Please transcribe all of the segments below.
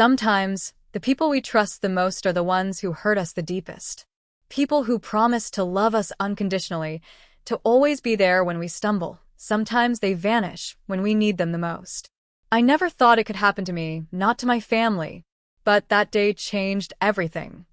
Sometimes, the people we trust the most are the ones who hurt us the deepest. People who promise to love us unconditionally, to always be there when we stumble. Sometimes they vanish when we need them the most. I never thought it could happen to me, not to my family. But that day changed everything.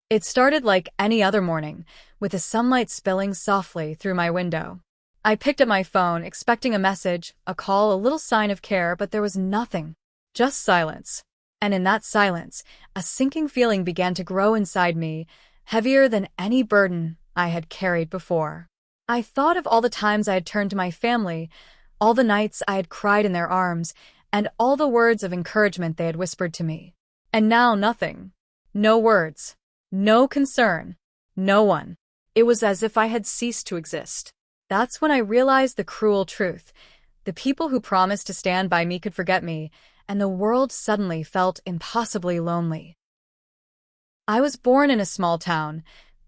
It started like any other morning, with the sunlight spilling softly through my window. I picked up my phone, expecting a message, a call, a little sign of care, but there was nothing. Just silence. And in that silence, a sinking feeling began to grow inside me, heavier than any burden I had carried before. I thought of all the times I had turned to my family, all the nights I had cried in their arms, and all the words of encouragement they had whispered to me. And now nothing. No words. No concern. No one. It was as if I had ceased to exist. That's when I realized the cruel truth. The people who promised to stand by me could forget me, and the world suddenly felt impossibly lonely. I was born in a small town,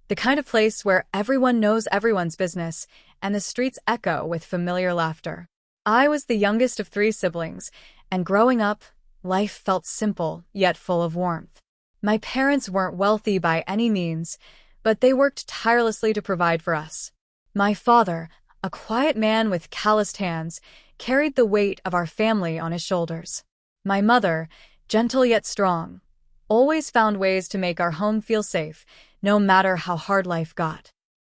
the kind of place where everyone knows everyone's business, and the streets echo with familiar laughter. I was the youngest of 3 siblings, and growing up, life felt simple, yet full of warmth. My parents weren't wealthy by any means, but they worked tirelessly to provide for us. My father, a quiet man with calloused hands, carried the weight of our family on his shoulders. My mother, gentle yet strong, always found ways to make our home feel safe, no matter how hard life got.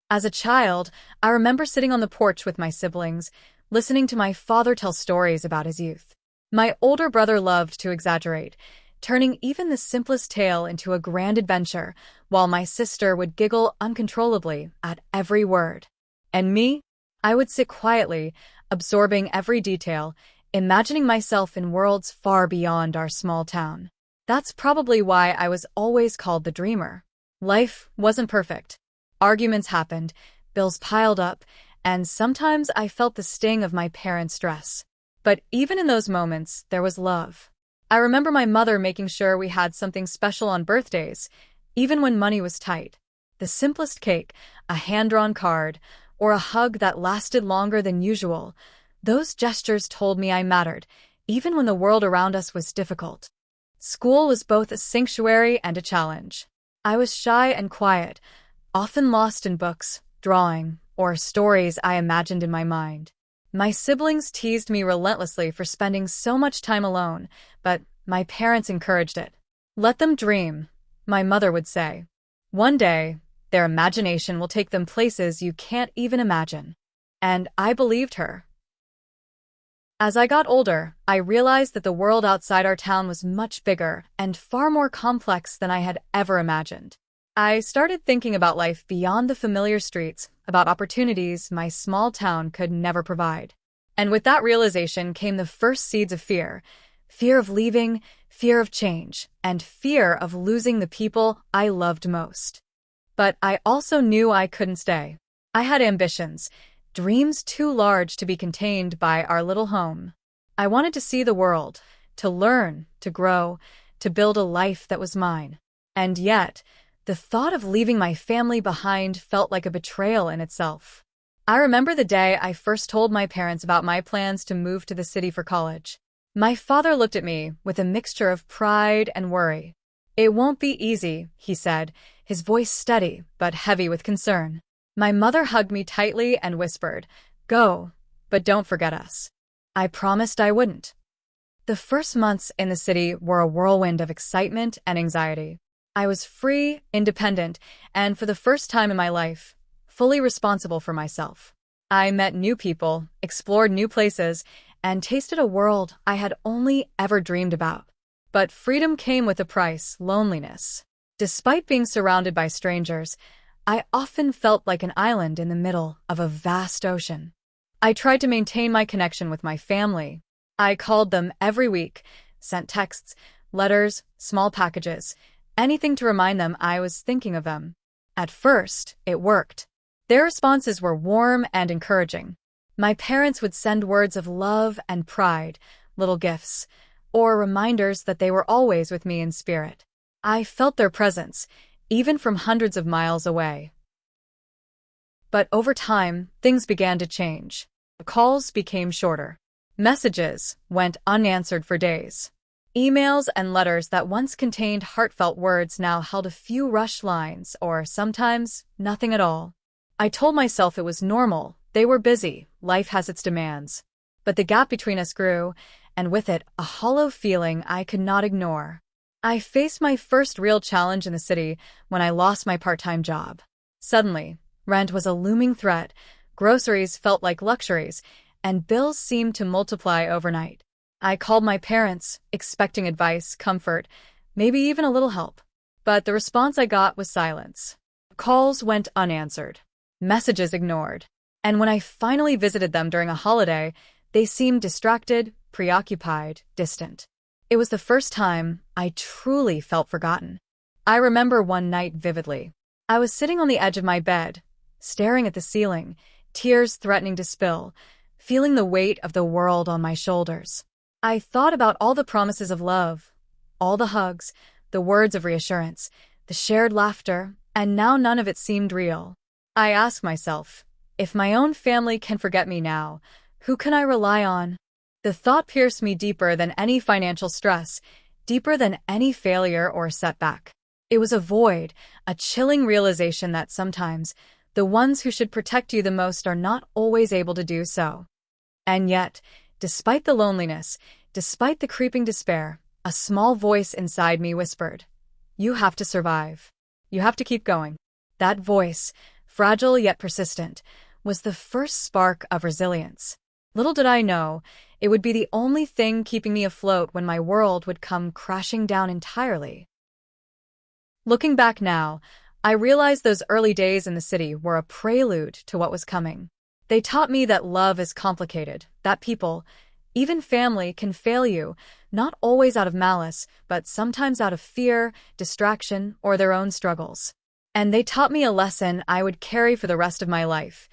As a child, I remember sitting on the porch with my siblings, listening to my father tell stories about his youth. My older brother loved to exaggerate, turning even the simplest tale into a grand adventure, while my sister would giggle uncontrollably at every word. And me? I would sit quietly, absorbing every detail, imagining myself in worlds far beyond our small town. That's probably why I was always called the dreamer. Life wasn't perfect. Arguments happened, bills piled up, and sometimes I felt the sting of my parents' stress. But even in those moments, there was love. I remember my mother making sure we had something special on birthdays, even when money was tight. The simplest cake, a hand-drawn card, or a hug that lasted longer than usual. Those gestures told me I mattered, even when the world around us was difficult. School was both a sanctuary and a challenge. I was shy and quiet, often lost in books, drawing, or stories I imagined in my mind. My siblings teased me relentlessly for spending so much time alone, but my parents encouraged it. Let them dream, my mother would say. One day, their imagination will take them places you can't even imagine. And I believed her. As I got older, I realized that the world outside our town was much bigger and far more complex than I had ever imagined. I started thinking about life beyond the familiar streets, about opportunities my small town could never provide. And with that realization came the first seeds of fear. Fear of leaving, fear of change, and fear of losing the people I loved most. But I also knew I couldn't stay. I had ambitions, dreams too large to be contained by our little home. I wanted to see the world, to learn, to grow, to build a life that was mine. And yet, the thought of leaving my family behind felt like a betrayal in itself. I remember the day I first told my parents about my plans to move to the city for college. My father looked at me with a mixture of pride and worry. "It won't be easy," he said, his voice steady but heavy with concern. My mother hugged me tightly and whispered, "Go, but don't forget us." I promised I wouldn't. The first months in the city were a whirlwind of excitement and anxiety. I was free, independent, and for the first time in my life, fully responsible for myself. I met new people, explored new places, and tasted a world I had only ever dreamed about. But freedom came with a price: loneliness. Despite being surrounded by strangers, I often felt like an island in the middle of a vast ocean. I tried to maintain my connection with my family. I called them every week, sent texts, letters, small packages, anything to remind them I was thinking of them. At first, it worked. Their responses were warm and encouraging. My parents would send words of love and pride, little gifts, or reminders that they were always with me in spirit. I felt their presence, even from hundreds of miles away. But over time, things began to change. The calls became shorter. Messages went unanswered for days. Emails and letters that once contained heartfelt words now held a few rushed lines, or sometimes nothing at all. I told myself it was normal. They were busy. Life has its demands. But the gap between us grew, and with it, a hollow feeling I could not ignore. I faced my first real challenge in the city when I lost my part-time job. Suddenly, rent was a looming threat, groceries felt like luxuries, and bills seemed to multiply overnight. I called my parents, expecting advice, comfort, maybe even a little help. But the response I got was silence. Calls went unanswered, messages ignored. And when I finally visited them during a holiday, they seemed distracted, preoccupied, distant. It was the first time I truly felt forgotten. I remember one night vividly. I was sitting on the edge of my bed, staring at the ceiling, tears threatening to spill, feeling the weight of the world on my shoulders. I thought about all the promises of love, all the hugs, the words of reassurance, the shared laughter, and now none of it seemed real. I asked myself, if my own family can forget me now, who can I rely on? The thought pierced me deeper than any financial stress, deeper than any failure or setback. It was a void, a chilling realization that sometimes the ones who should protect you the most are not always able to do so. And yet, despite the loneliness, despite the creeping despair, a small voice inside me whispered, "You have to survive. You have to keep going." That voice, fragile yet persistent, was the first spark of resilience. Little did I know, it would be the only thing keeping me afloat when my world would come crashing down entirely. Looking back now, I realize those early days in the city were a prelude to what was coming. They taught me that love is complicated, that people, even family, can fail you, not always out of malice, but sometimes out of fear, distraction, or their own struggles. And they taught me a lesson I would carry for the rest of my life,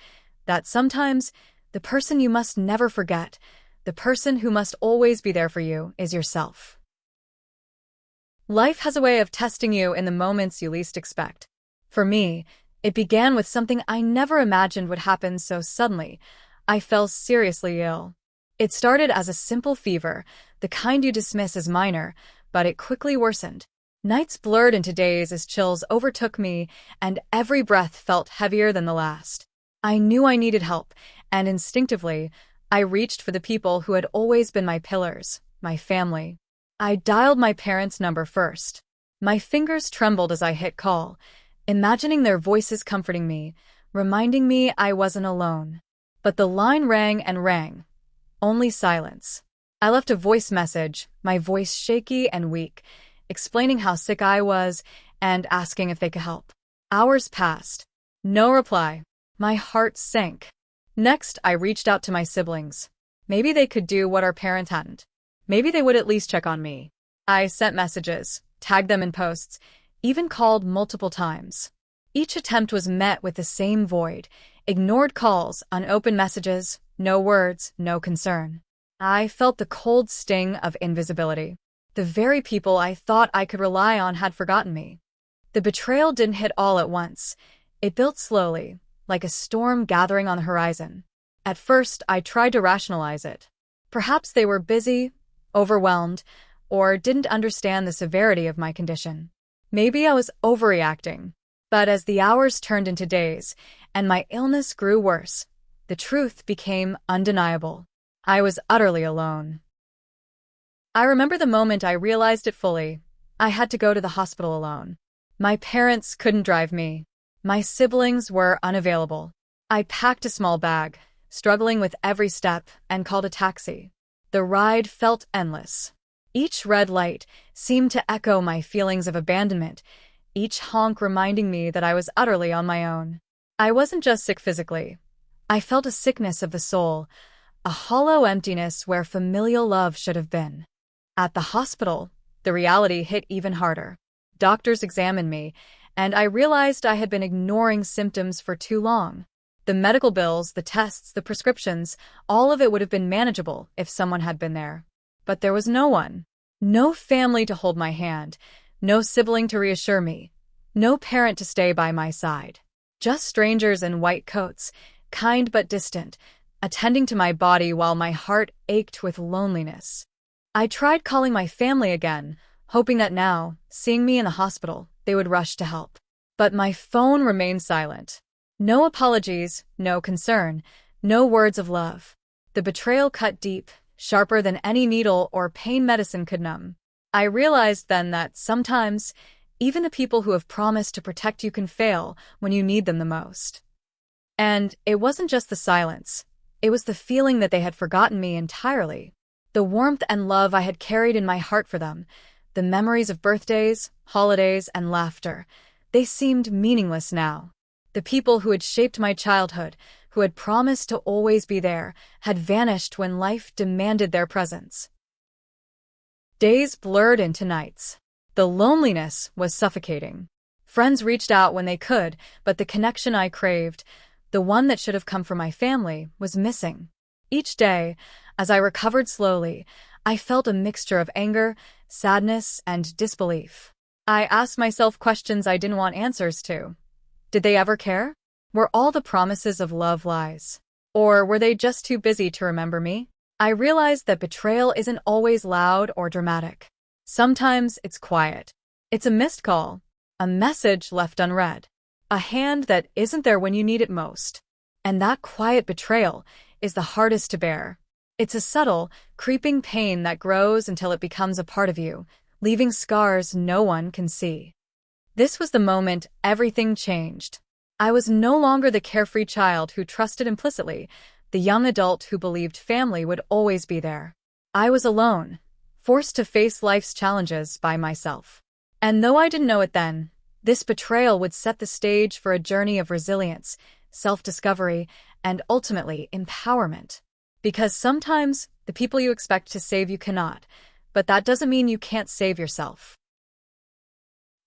that sometimes the person you must never forget, the person who must always be there for you, is yourself. Life has a way of testing you in the moments you least expect. For me, it began with something I never imagined would happen so suddenly. I fell seriously ill. It started as a simple fever, the kind you dismiss as minor, but it quickly worsened. Nights blurred into days as chills overtook me, and every breath felt heavier than the last. I knew I needed help, and instinctively, I reached for the people who had always been my pillars, my family. I dialed my parents' number first. My fingers trembled as I hit call, imagining their voices comforting me, reminding me I wasn't alone. But the line rang and rang. Only silence. I left a voice message, my voice shaky and weak, explaining how sick I was and asking if they could help. Hours passed. No reply. My heart sank. Next, I reached out to my siblings. Maybe they could do what our parents hadn't. Maybe they would at least check on me. I sent messages, tagged them in posts, even called multiple times. Each attempt was met with the same void: ignored calls, unopened messages, no words, no concern. I felt the cold sting of invisibility. The very people I thought I could rely on had forgotten me. The betrayal didn't hit all at once. It built slowly, like a storm gathering on the horizon. At first, I tried to rationalize it. Perhaps they were busy, overwhelmed, or didn't understand the severity of my condition. Maybe I was overreacting. But as the hours turned into days, and my illness grew worse, the truth became undeniable. I was utterly alone. I remember the moment I realized it fully. I had to go to the hospital alone. My parents couldn't drive me. My siblings were unavailable. I packed a small bag, struggling with every step, and called a taxi. The ride felt endless. Each red light seemed to echo my feelings of abandonment, each honk reminding me that I was utterly on my own. I wasn't just sick physically. I felt a sickness of the soul, a hollow emptiness where familial love should have been. At the hospital, the reality hit even harder. Doctors examined me, and I realized I had been ignoring symptoms for too long. The medical bills, the tests, the prescriptions, all of it would have been manageable if someone had been there. But there was no one. No family to hold my hand, no sibling to reassure me, no parent to stay by my side. Just strangers in white coats, kind but distant, attending to my body while my heart ached with loneliness. I tried calling my family again, hoping that now, seeing me in the hospital, they would rush to help. But my phone remained silent. No apologies, no concern, no words of love. The betrayal cut deep, sharper than any needle or pain medicine could numb. I realized then that sometimes, even the people who have promised to protect you can fail when you need them the most. And it wasn't just the silence. It was the feeling that they had forgotten me entirely. The warmth and love I had carried in my heart for them, the memories of birthdays, holidays, and laughter, they seemed meaningless now. The people who had shaped my childhood, who had promised to always be there, had vanished when life demanded their presence. Days blurred into nights. The loneliness was suffocating. Friends reached out when they could, but the connection I craved, the one that should have come from my family, was missing. Each day, as I recovered slowly, I felt a mixture of anger, sadness, and disbelief. I asked myself questions I didn't want answers to. Did they ever care? Were all the promises of love lies? Or were they just too busy to remember me? I realized that betrayal isn't always loud or dramatic. Sometimes it's quiet. It's a missed call, a message left unread, a hand that isn't there when you need it most. And that quiet betrayal is the hardest to bear. It's a subtle, creeping pain that grows until it becomes a part of you, leaving scars no one can see. This was the moment everything changed. I was no longer the carefree child who trusted implicitly, the young adult who believed family would always be there. I was alone, forced to face life's challenges by myself. And though I didn't know it then, this betrayal would set the stage for a journey of resilience, self-discovery, and ultimately empowerment. Because sometimes the people you expect to save you cannot, but that doesn't mean you can't save yourself.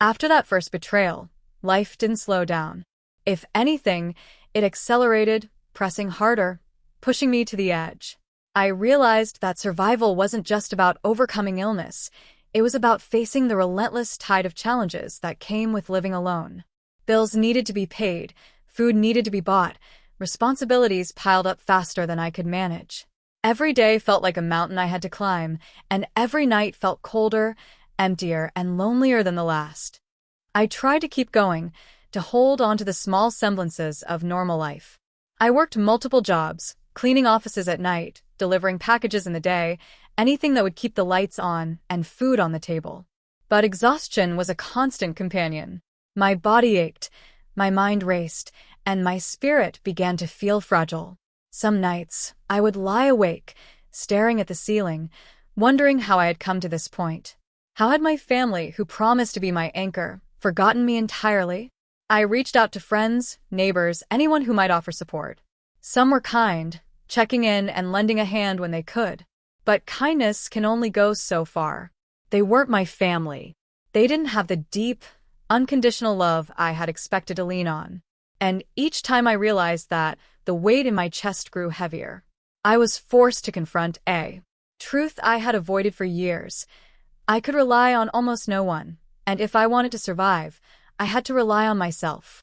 After that first betrayal, life didn't slow down. If anything, it accelerated, pressing harder, pushing me to the edge. I realized that survival wasn't just about overcoming illness. It was about facing the relentless tide of challenges that came with living alone. Bills needed to be paid, food needed to be bought, responsibilities piled up faster than I could manage. Every day felt like a mountain I had to climb, and every night felt colder, emptier, and lonelier than the last. I tried to keep going, to hold on to the small semblances of normal life. I worked multiple jobs, cleaning offices at night, delivering packages in the day, anything that would keep the lights on and food on the table. But exhaustion was a constant companion. My body ached, my mind raced, and my spirit began to feel fragile. Some nights, I would lie awake, staring at the ceiling, wondering how I had come to this point. How had my family, who promised to be my anchor, forgotten me entirely? I reached out to friends, neighbors, anyone who might offer support. Some were kind, checking in and lending a hand when they could. But kindness can only go so far. They weren't my family. They didn't have the deep, unconditional love I had expected to lean on. And each time I realized that, the weight in my chest grew heavier. I was forced to confront a truth I had avoided for years. I could rely on almost no one, and if I wanted to survive, I had to rely on myself.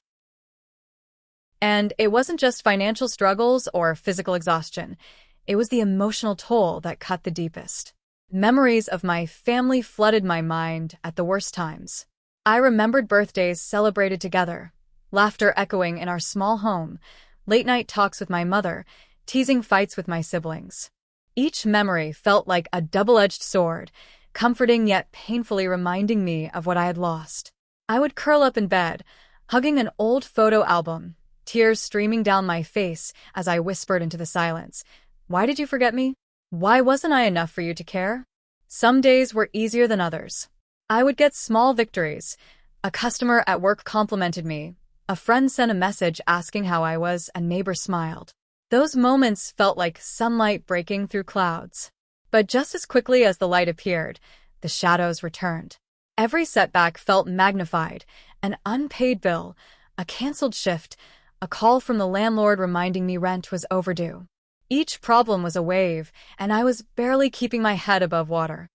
And it wasn't just financial struggles or physical exhaustion. It was the emotional toll that cut the deepest. Memories of my family flooded my mind at the worst times. I remembered birthdays celebrated together, laughter echoing in our small home, late-night talks with my mother, teasing fights with my siblings. Each memory felt like a double-edged sword, comforting yet painfully reminding me of what I had lost. I would curl up in bed, hugging an old photo album, tears streaming down my face as I whispered into the silence. Why did you forget me? Why wasn't I enough for you to care? Some days were easier than others. I would get small victories. A customer at work complimented me. A friend sent a message asking how I was, and a neighbor smiled. Those moments felt like sunlight breaking through clouds. But just as quickly as the light appeared, the shadows returned. Every setback felt magnified. An unpaid bill, a canceled shift, a call from the landlord reminding me rent was overdue. Each problem was a wave, and I was barely keeping my head above water.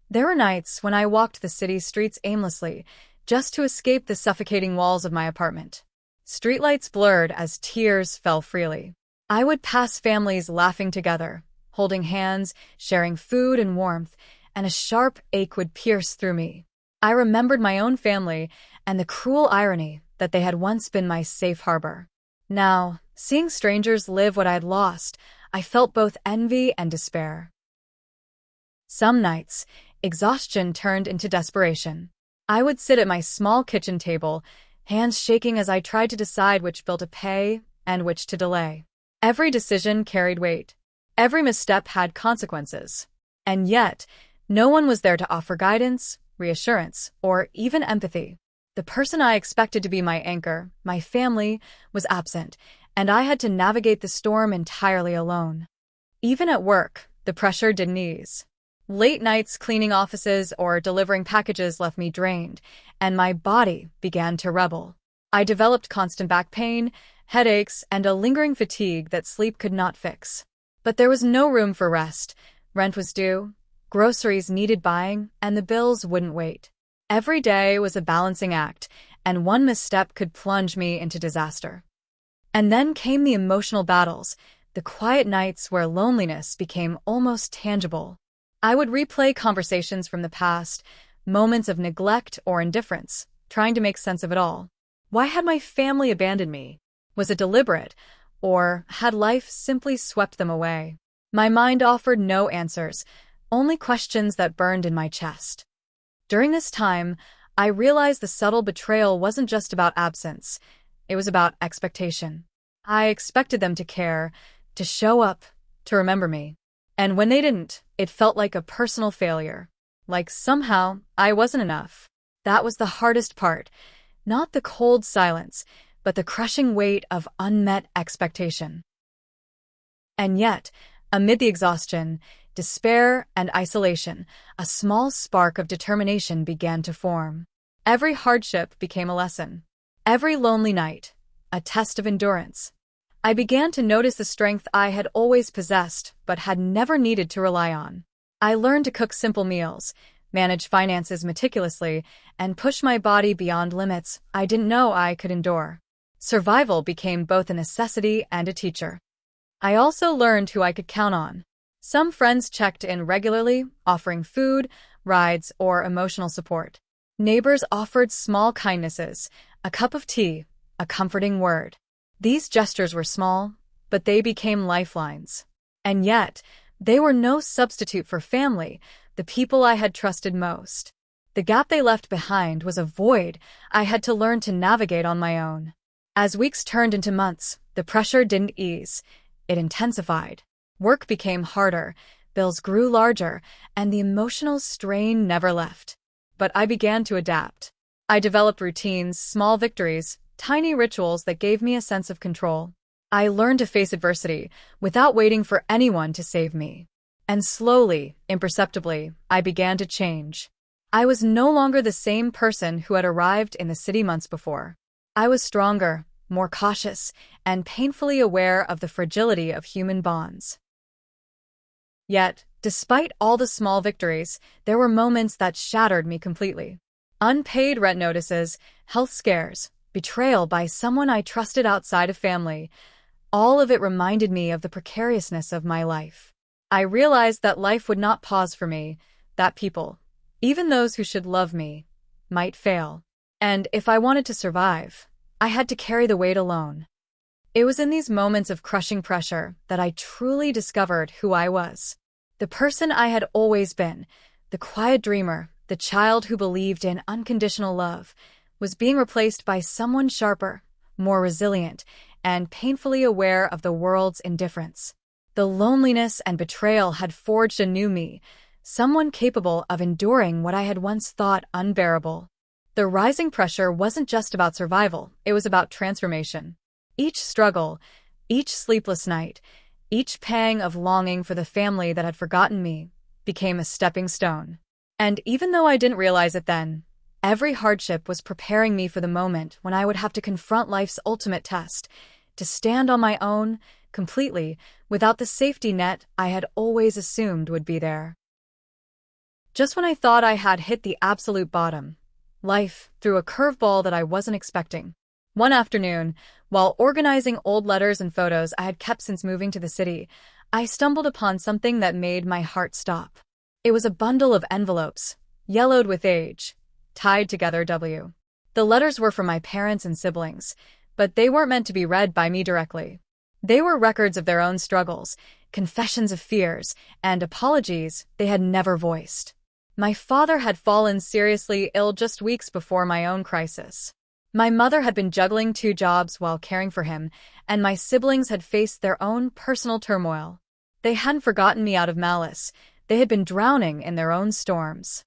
There were nights when I walked the city streets aimlessly, just to escape the suffocating walls of my apartment. Streetlights blurred as tears fell freely. I would pass families laughing together, holding hands, sharing food and warmth, and a sharp ache would pierce through me. I remembered my own family and the cruel irony that they had once been my safe harbor. Now, seeing strangers live what I had lost, I felt both envy and despair. Some nights, exhaustion turned into desperation. I would sit at my small kitchen table, hands shaking as I tried to decide which bill to pay and which to delay. Every decision carried weight. Every misstep had consequences. And yet, no one was there to offer guidance, reassurance, or even empathy. The person I expected to be my anchor, my family, was absent, and I had to navigate the storm entirely alone. Even at work, the pressure didn't ease. Late nights cleaning offices or delivering packages left me drained, and my body began to rebel. I developed constant back pain, headaches, and a lingering fatigue that sleep could not fix. But there was no room for rest. Rent was due, groceries needed buying, and the bills wouldn't wait. Every day was a balancing act, and one misstep could plunge me into disaster. And then came the emotional battles, the quiet nights where loneliness became almost tangible. I would replay conversations from the past, moments of neglect or indifference, trying to make sense of it all. Why had my family abandoned me? Was it deliberate, or had life simply swept them away? My mind offered no answers, only questions that burned in my chest. During this time, I realized the subtle betrayal wasn't just about absence, it was about expectation. I expected them to care, to show up, to remember me. And when they didn't, it felt like a personal failure. Like somehow, I wasn't enough. That was the hardest part. Not the cold silence, but the crushing weight of unmet expectation. And yet, amid the exhaustion, despair, and isolation, a small spark of determination began to form. Every hardship became a lesson. Every lonely night, a test of endurance. I began to notice the strength I had always possessed but had never needed to rely on. I learned to cook simple meals, manage finances meticulously, and push my body beyond limits I didn't know I could endure. Survival became both a necessity and a teacher. I also learned who I could count on. Some friends checked in regularly, offering food, rides, or emotional support. Neighbors offered small kindnesses, a cup of tea, a comforting word. These gestures were small, but they became lifelines. And yet, they were no substitute for family, the people I had trusted most. The gap they left behind was a void I had to learn to navigate on my own. As weeks turned into months, the pressure didn't ease. It intensified. Work became harder, bills grew larger, and the emotional strain never left. But I began to adapt. I developed routines, small victories, tiny rituals that gave me a sense of control. I learned to face adversity without waiting for anyone to save me. And slowly, imperceptibly, I began to change. I was no longer the same person who had arrived in the city months before. I was stronger, more cautious, and painfully aware of the fragility of human bonds. Yet, despite all the small victories, there were moments that shattered me completely. Unpaid rent notices, health scares, betrayal by someone I trusted outside of family. All of it reminded me of the precariousness of my life. I realized that life would not pause for me, that people, even those who should love me, might fail. And if I wanted to survive, I had to carry the weight alone. It was in these moments of crushing pressure that I truly discovered who I was. The person I had always been, the quiet dreamer, the child who believed in unconditional love, was being replaced by someone sharper, more resilient, and painfully aware of the world's indifference. The loneliness and betrayal had forged a new me, someone capable of enduring what I had once thought unbearable. The rising pressure wasn't just about survival, it was about transformation. Each struggle, each sleepless night, each pang of longing for the family that had forgotten me, became a stepping stone. And even though I didn't realize it then, every hardship was preparing me for the moment when I would have to confront life's ultimate test, to stand on my own, completely, without the safety net I had always assumed would be there. Just when I thought I had hit the absolute bottom, life threw a curveball that I wasn't expecting. One afternoon, while organizing old letters and photos I had kept since moving to the city, I stumbled upon something that made my heart stop. It was a bundle of envelopes, yellowed with age, tied together W. The letters were from my parents and siblings, but they weren't meant to be read by me directly. They were records of their own struggles, confessions of fears, and apologies they had never voiced. My father had fallen seriously ill just weeks before my own crisis. My mother had been juggling 2 jobs while caring for him, and my siblings had faced their own personal turmoil. They hadn't forgotten me out of malice. They had been drowning in their own storms.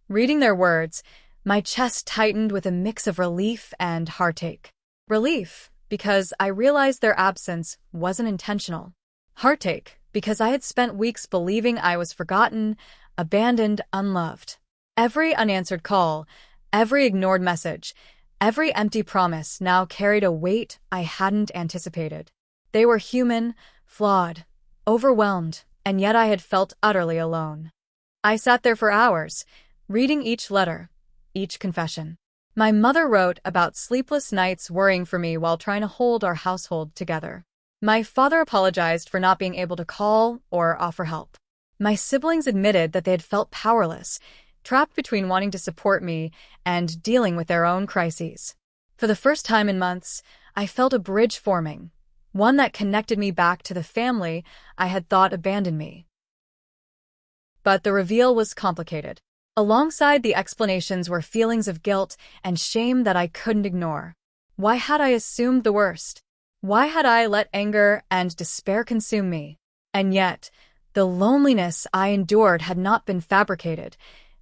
Reading their words, my chest tightened with a mix of relief and heartache. Relief, because I realized their absence wasn't intentional. Heartache, because I had spent weeks believing I was forgotten, abandoned, unloved. Every unanswered call, every ignored message, every empty promise now carried a weight I hadn't anticipated. They were human, flawed, overwhelmed, and yet I had felt utterly alone. I sat there for hours, reading each letter, each confession. My mother wrote about sleepless nights worrying for me while trying to hold our household together. My father apologized for not being able to call or offer help. My siblings admitted that they had felt powerless, trapped between wanting to support me and dealing with their own crises. For the first time in months, I felt a bridge forming, one that connected me back to the family I had thought abandoned me. But the reveal was complicated. Alongside the explanations were feelings of guilt and shame that I couldn't ignore. Why had I assumed the worst? Why had I let anger and despair consume me? And yet, the loneliness I endured had not been fabricated.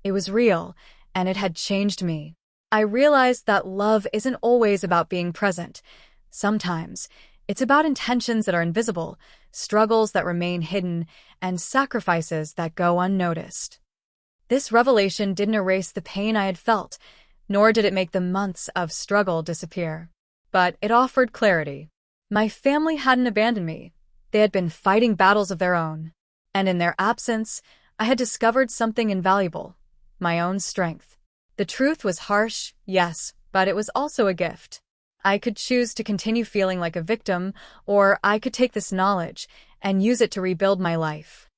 It was real, and it had changed me. I realized that love isn't always about being present. Sometimes, it's about intentions that are invisible, struggles that remain hidden, and sacrifices that go unnoticed. This revelation didn't erase the pain I had felt, nor did it make the months of struggle disappear. But it offered clarity. My family hadn't abandoned me. They had been fighting battles of their own. And in their absence, I had discovered something invaluable: my own strength. The truth was harsh, yes, but it was also a gift. I could choose to continue feeling like a victim, or I could take this knowledge and use it to rebuild my life.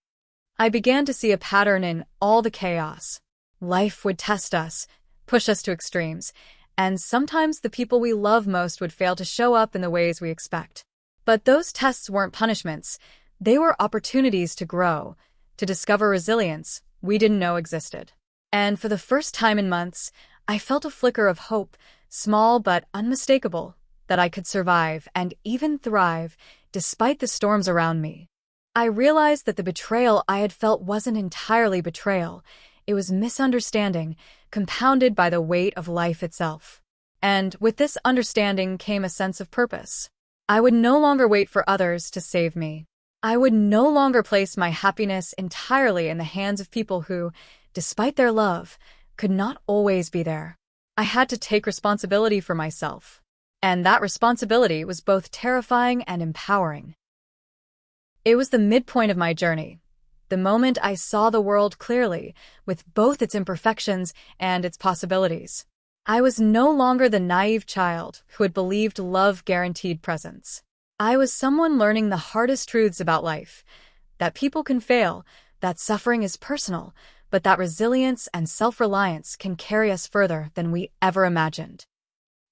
I began to see a pattern in all the chaos. Life would test us, push us to extremes, and sometimes the people we love most would fail to show up in the ways we expect. But those tests weren't punishments. They were opportunities to grow, to discover resilience we didn't know existed. And for the first time in months, I felt a flicker of hope, small but unmistakable, that I could survive and even thrive despite the storms around me. I realized that the betrayal I had felt wasn't entirely betrayal. It was misunderstanding, compounded by the weight of life itself. And with this understanding came a sense of purpose. I would no longer wait for others to save me. I would no longer place my happiness entirely in the hands of people who, despite their love, could not always be there. I had to take responsibility for myself. And that responsibility was both terrifying and empowering. It was the midpoint of my journey, the moment I saw the world clearly, with both its imperfections and its possibilities. I was no longer the naive child who had believed love guaranteed presence. I was someone learning the hardest truths about life: that people can fail, that suffering is personal, but that resilience and self-reliance can carry us further than we ever imagined.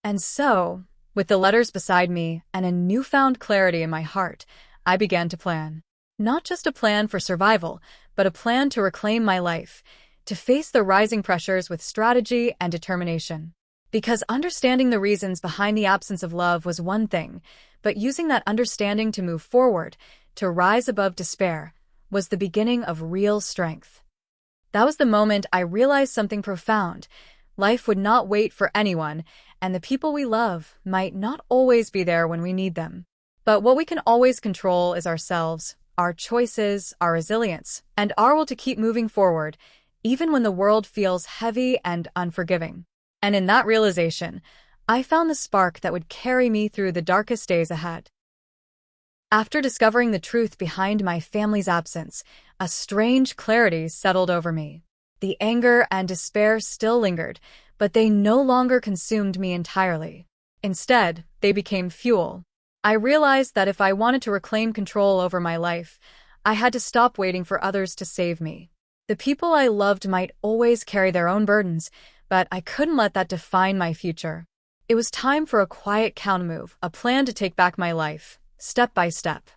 And so, with the letters beside me and a newfound clarity in my heart, I began to plan. Not just a plan for survival, but a plan to reclaim my life, to face the rising pressures with strategy and determination. Because understanding the reasons behind the absence of love was one thing, but using that understanding to move forward, to rise above despair, was the beginning of real strength. That was the moment I realized something profound. Life would not wait for anyone, and the people we love might not always be there when we need them. But what we can always control is ourselves, our choices, our resilience, and our will to keep moving forward, even when the world feels heavy and unforgiving. And in that realization, I found the spark that would carry me through the darkest days ahead. After discovering the truth behind my family's absence, a strange clarity settled over me. The anger and despair still lingered, but they no longer consumed me entirely. Instead, they became fuel. I realized that if I wanted to reclaim control over my life, I had to stop waiting for others to save me. The people I loved might always carry their own burdens, but I couldn't let that define my future. It was time for a quiet countermove, a plan to take back my life, step by step.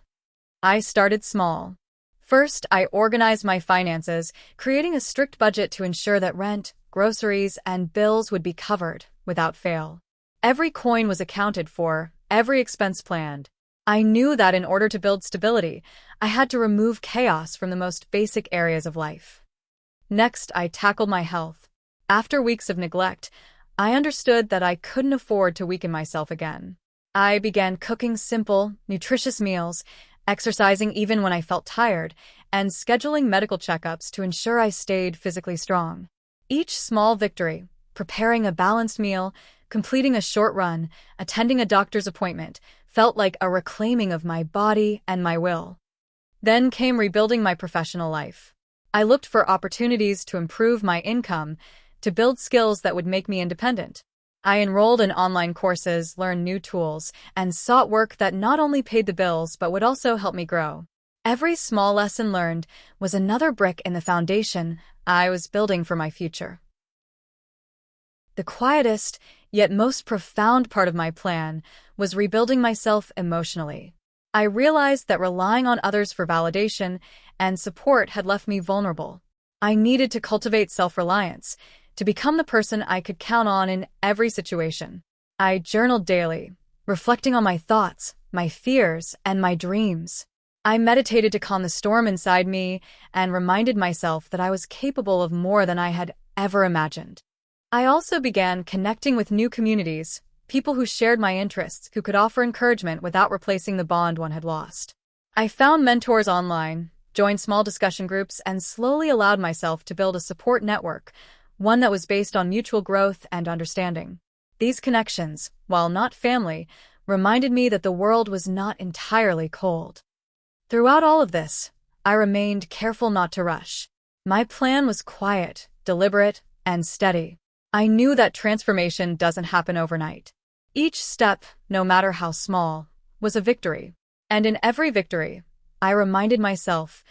I started small. First, I organized my finances, creating a strict budget to ensure that rent, groceries, and bills would be covered without fail. Every coin was accounted for, every expense planned. I knew that in order to build stability, I had to remove chaos from the most basic areas of life. Next, I tackled my health. After weeks of neglect, I understood that I couldn't afford to weaken myself again. I began cooking simple, nutritious meals, exercising even when I felt tired, and scheduling medical checkups to ensure I stayed physically strong. Each small victory, preparing a balanced meal, completing a short run, attending a doctor's appointment, felt like a reclaiming of my body and my will. Then came rebuilding my professional life. I looked for opportunities to improve my income, to build skills that would make me independent. I enrolled in online courses, learned new tools, and sought work that not only paid the bills but would also help me grow. Every small lesson learned was another brick in the foundation I was building for my future. The quietest, yet most profound part of my plan was rebuilding myself emotionally. I realized that relying on others for validation and support had left me vulnerable. I needed to cultivate self-reliance, to become the person I could count on in every situation. I journaled daily, reflecting on my thoughts, my fears, and my dreams. I meditated to calm the storm inside me and reminded myself that I was capable of more than I had ever imagined. I also began connecting with new communities, people who shared my interests, who could offer encouragement without replacing the bond one had lost. I found mentors online, joined small discussion groups, and slowly allowed myself to build a support network, one that was based on mutual growth and understanding. These connections, while not family, reminded me that the world was not entirely cold. Throughout all of this, I remained careful not to rush. My plan was quiet, deliberate, and steady. I knew that transformation doesn't happen overnight. Each step, no matter how small, was a victory. And in every victory, I reminded myself,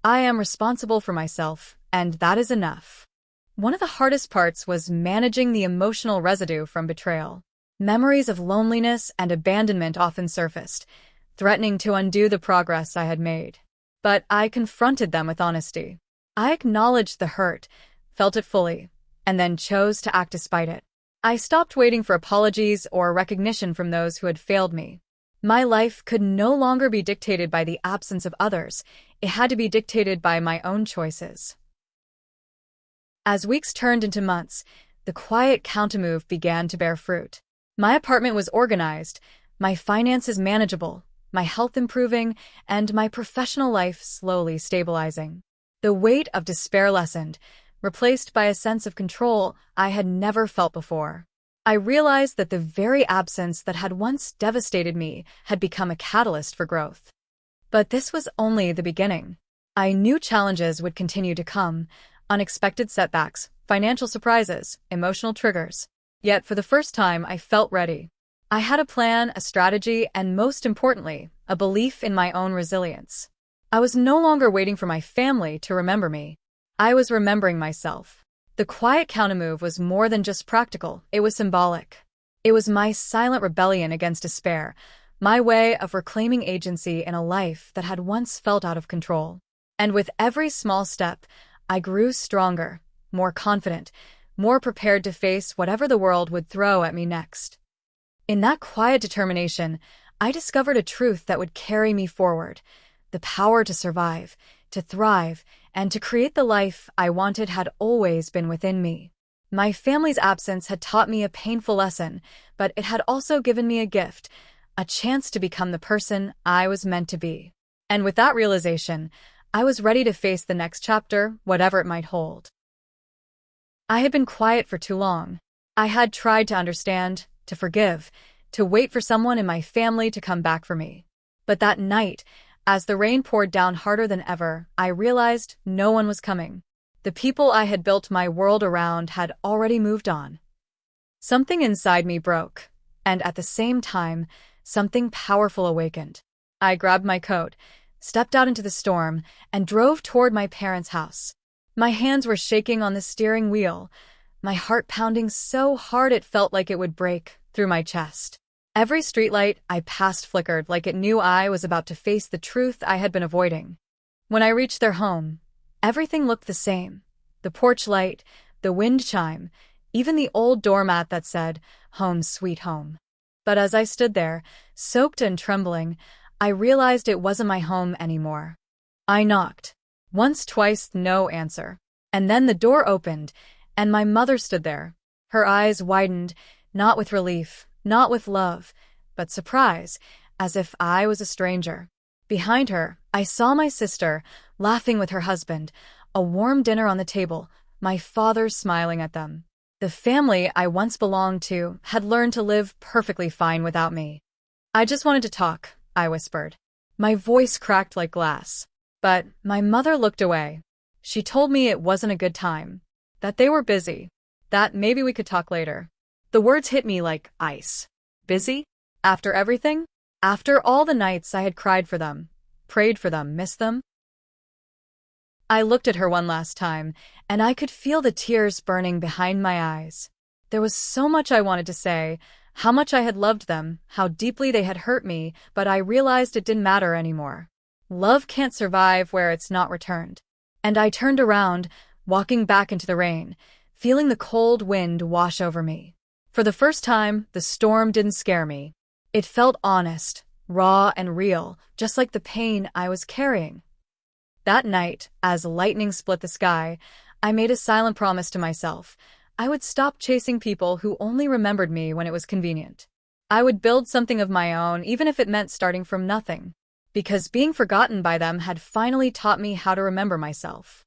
I am responsible for myself, and that is enough. One of the hardest parts was managing the emotional residue from betrayal. Memories of loneliness and abandonment often surfaced, threatening to undo the progress I had made. But I confronted them with honesty. I acknowledged the hurt, felt it fully, and then chose to act despite it. I stopped waiting for apologies or recognition from those who had failed me. My life could no longer be dictated by the absence of others. It had to be dictated by my own choices. As weeks turned into months, the quiet countermove began to bear fruit. My apartment was organized, my finances manageable, my health improving, and my professional life slowly stabilizing. The weight of despair lessened, replaced by a sense of control I had never felt before. I realized that the very absence that had once devastated me had become a catalyst for growth. But this was only the beginning. I knew challenges would continue to come, unexpected setbacks, financial surprises, emotional triggers. Yet for the first time, I felt ready. I had a plan, a strategy, and most importantly, a belief in my own resilience. I was no longer waiting for my family to remember me. I was remembering myself. The quiet countermove was more than just practical, it was symbolic. It was my silent rebellion against despair, my way of reclaiming agency in a life that had once felt out of control. And with every small step, I grew stronger, more confident, more prepared to face whatever the world would throw at me next. In that quiet determination, I discovered a truth that would carry me forward. The power to survive, to thrive, and to create the life I wanted had always been within me. My family's absence had taught me a painful lesson, but it had also given me a gift, a chance to become the person I was meant to be. And with that realization, I was ready to face the next chapter, whatever it might hold. I had been quiet for too long. I had tried to understand, to forgive, to wait for someone in my family to come back for me. But that night, as the rain poured down harder than ever, I realized no one was coming. The people I had built my world around had already moved on. Something inside me broke, and at the same time, something powerful awakened. I grabbed my coat, stepped out into the storm, and drove toward my parents' house. My hands were shaking on the steering wheel, my heart pounding so hard it felt like it would break through my chest. Every streetlight I passed flickered like it knew I was about to face the truth I had been avoiding. When I reached their home, everything looked the same. The porch light, the wind chime, even the old doormat that said, "Home sweet home." But as I stood there, soaked and trembling, I realized it wasn't my home anymore. I knocked. Once, twice, no answer. And then the door opened, and my mother stood there. Her eyes widened, not with relief, not with love, but surprise, as if I was a stranger. Behind her, I saw my sister, laughing with her husband, a warm dinner on the table, my father smiling at them. The family I once belonged to had learned to live perfectly fine without me. "I just wanted to talk," I whispered. My voice cracked like glass. But my mother looked away. She told me it wasn't a good time, that they were busy, that maybe we could talk later. The words hit me like ice. Busy? After everything? After all the nights I had cried for them, prayed for them, missed them? I looked at her one last time, and I could feel the tears burning behind my eyes. There was so much I wanted to say, how much I had loved them, how deeply they had hurt me, but I realized it didn't matter anymore. Love can't survive where it's not returned. And I turned around, walking back into the rain, feeling the cold wind wash over me. For the first time, the storm didn't scare me. It felt honest, raw, and real, just like the pain I was carrying. That night, as lightning split the sky, I made a silent promise to myself. I would stop chasing people who only remembered me when it was convenient. I would build something of my own, even if it meant starting from nothing. Because being forgotten by them had finally taught me how to remember myself.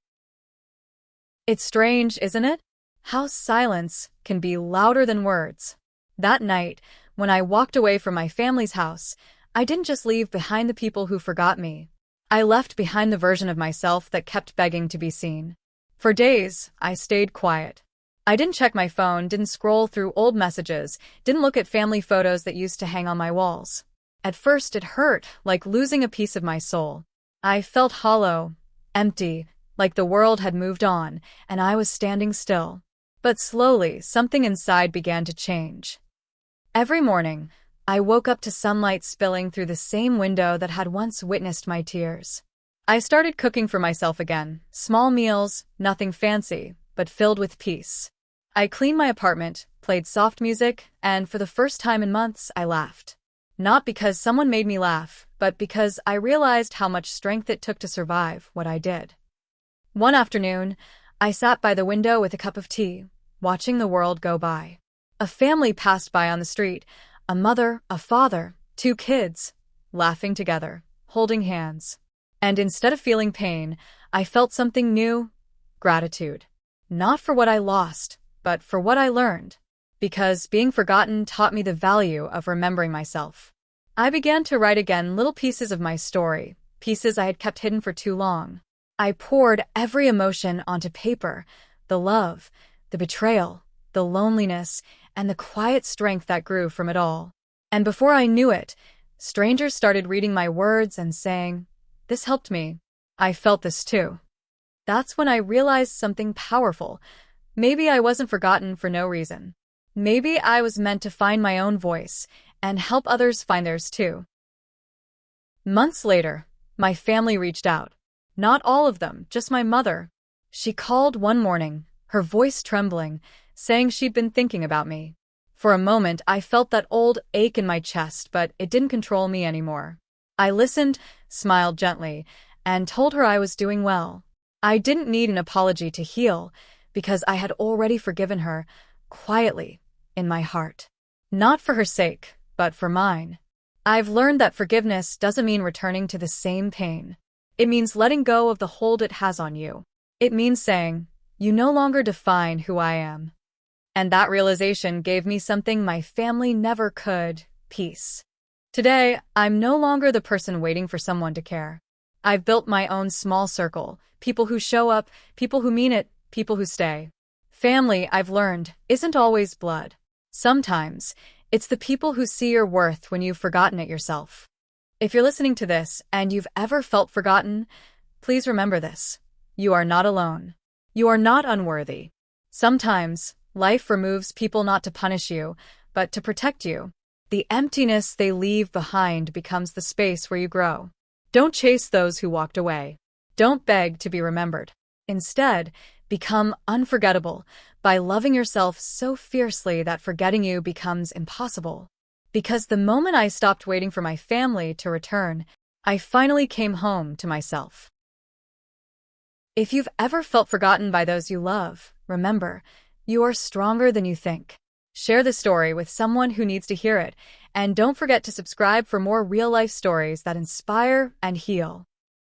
It's strange, isn't it? How silence can be louder than words. That night, when I walked away from my family's house, I didn't just leave behind the people who forgot me. I left behind the version of myself that kept begging to be seen. For days, I stayed quiet. I didn't check my phone, didn't scroll through old messages, didn't look at family photos that used to hang on my walls. At first, it hurt, like losing a piece of my soul. I felt hollow, empty, like the world had moved on, and I was standing still. But slowly, something inside began to change. Every morning, I woke up to sunlight spilling through the same window that had once witnessed my tears. I started cooking for myself again, small meals, nothing fancy, but filled with peace. I cleaned my apartment, played soft music, and for the first time in months, I laughed. Not because someone made me laugh, but because I realized how much strength it took to survive what I did. One afternoon, I sat by the window with a cup of tea, watching the world go by. A family passed by on the street, a mother, a father, 2 kids, laughing together, holding hands. And instead of feeling pain, I felt something new, gratitude. Not for what I lost, but for what I learned. Because being forgotten taught me the value of remembering myself. I began to write again little pieces of my story, pieces I had kept hidden for too long. I poured every emotion onto paper, the love, the betrayal, the loneliness, and the quiet strength that grew from it all. And before I knew it, strangers started reading my words and saying, "This helped me. I felt this too." That's when I realized something powerful. Maybe I wasn't forgotten for no reason. Maybe I was meant to find my own voice and help others find theirs too. Months later, my family reached out. Not all of them, just my mother. She called one morning, her voice trembling, saying she'd been thinking about me. For a moment, I felt that old ache in my chest, but it didn't control me anymore. I listened, smiled gently, and told her I was doing well. I didn't need an apology to heal, because I had already forgiven her, quietly, in my heart. Not for her sake, but for mine. I've learned that forgiveness doesn't mean returning to the same pain. It means letting go of the hold it has on you. It means saying, "You no longer define who I am." And that realization gave me something my family never could: peace. Today, I'm no longer the person waiting for someone to care. I've built my own small circle, people who show up, people who mean it, people who stay. Family, I've learned, isn't always blood. Sometimes, it's the people who see your worth when you've forgotten it yourself. If you're listening to this and you've ever felt forgotten, please remember this. You are not alone. You are not unworthy. Sometimes, life removes people not to punish you, but to protect you. The emptiness they leave behind becomes the space where you grow. Don't chase those who walked away. Don't beg to be remembered. Instead, become unforgettable by loving yourself so fiercely that forgetting you becomes impossible. Because the moment I stopped waiting for my family to return, I finally came home to myself. If you've ever felt forgotten by those you love, remember, you are stronger than you think. Share the story with someone who needs to hear it, and don't forget to subscribe for more real-life stories that inspire and heal.